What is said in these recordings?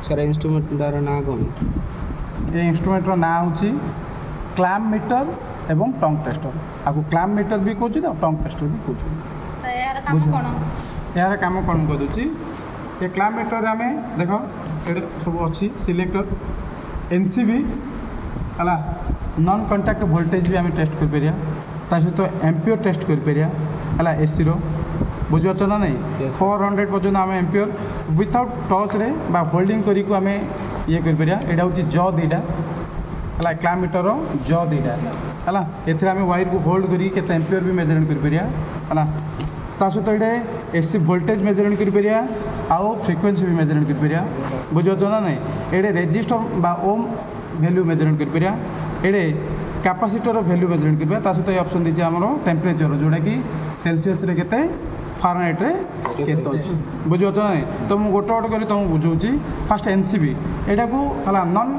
sir instrument तार ना कौन ये इंस्ट्रूमेंटर ना हूँ क्लैम्प मीटर एवं टंग टेस्टर आपको क्लैम्प मीटर भी कहूँ तो टंग टेस्टर भी कहूँ यार कम कौन कह दूँ ये क्लैम्प मीटर आम देख ये सब अच्छी सिलेक्टर एनसीबी है नॉन कंटाक्ट वोल्टेज भी आम टेस्ट कर सहित एम्पियर टेस्ट कर एसी रो बुझीपार ना नहीं 400 पर्यटन आम एम्पियर विथआउट टच रे बा होल्डिंग करी आम ये यहाँ हूँ ज दीटा है क्लैम्प मीटर ज दीटा है एथि आम वायर को होल्ड करी एम्पियर भी मेजरमेंट कर सहित ये एसी वोल्टेज मेजरमेंट कर आउ फ्रिक्वेंसी भी मेजरमेंट कर बुझीपार ना नहीं ये रेजिस्टर बा ओम वैल्यू मेजरमेंट कर ये कैपेसिटर वैल्यू मेजरमेंट कर सहित ये ऑप्शन दीजिए आम टेम्परेचर जोटा कि सेल्सियस रे केते फारेनहाइट रे केते अछि बुझीपार ना नहीं तो मुझे गोटे गोटे कर तुमको बुझाऊँ फास्ट एनसीबी यहाँ को है नॉन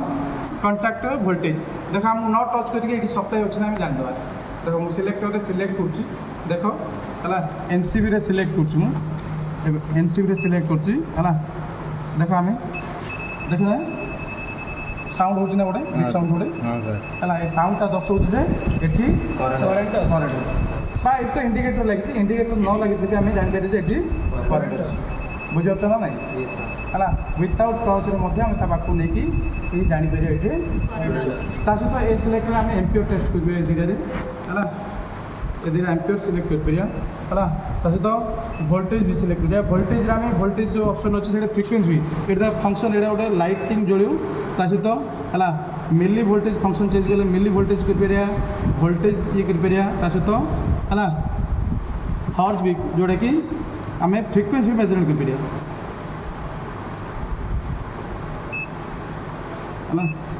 कंटाक्ट वोल्टेज देख आम न टच करके सप्ताह अच्छे ना जानीदे देख मुझे सिलेक्टर सिलेक्ट कर देख है एनसीबी रे सिलेक्ट कर एनसीबी रे सिलेक्ट कर देख आम देख साउंड हो ना गोटे साउंड गोटे है ये साउंडटा दर्शाऊ जे ये करेन्ट अच्छे तो इंडिकेटर लगी इंडिकेटर न लगी आम जापर ये करेन्ट अच्छे बुझीपार ना नहीं है विदाउट टच पाक नहीं जापर ये सहित ए सिलेक्टर आम एम्पियर टेस्ट कर धीरे है ये एम्पियर सिलेक्ट कर है सहित वोल्टेज भी सिलेक्ट कर वोल्टेज आम वोल्टेज जो ऑप्शन अच्छे से फ्रिक्वेंसी ये फंक्शन ये गोटे लाइटिंग जलू सहित है मिली वोल्टेज फंक्शन चेंज कले मिली वोल्टेज कर वोल्टेज ये कर सहित है हॉर्स भी जोटा कि आम फ्रिक्वेंसी भी मेजरमेंट कर है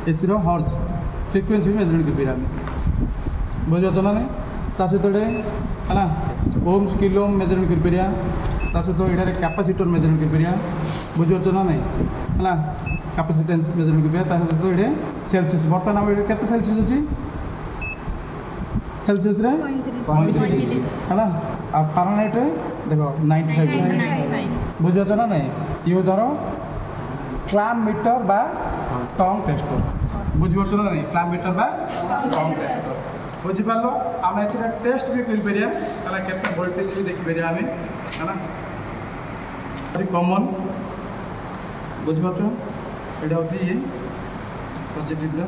एसी रो हॉर्स फ्रिक्वेंसी भी मेजरमेंट कर बुझीपार ना नहीं सहित है ओम्स किलो मेजरमेंट कर सहित ये कैपेसिटर मेजरमेंट कर बुझीपार ना नहीं है कैपेसिटेंस मेजरमेंट कर सहित ये सेल्सियस बर्तमान आम के सेल्सियस अच्छी सेल्सियस रे 35 है आ फारेनहाइट रे देखो 95 बुझीपार ना नहीं ये धर क्लैम्प मीटर बा टंग टेस्टर बुझीपार ना नहीं क्लैम्प मीटर बा टंग टेस्टर बुझीपार आम ए टेस्ट भी कर केते वोल्टेज भी देखिपर आम है कॉमन बुझीपार ये हूँ ये पॉजिटिव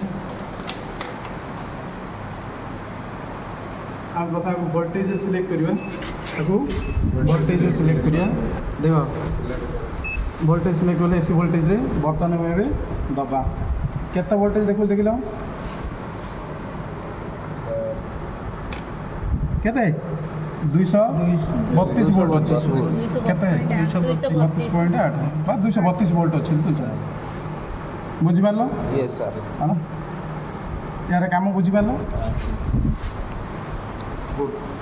आम कथा वोल्टेज सिलेक्ट करवा वोल्टेज सिलेक्ट करिया देख वोल्टेज सिलेक्ट कले एसी वोल्टेज रे बर्तमान में दबा केते वोल्टेज देखो देख लो केते 232 वोल्ट अच्छे केते 232.8 बा 232 वोल्ट अच्छे बुझीपार यस सर है यार काम बुझीपार गुड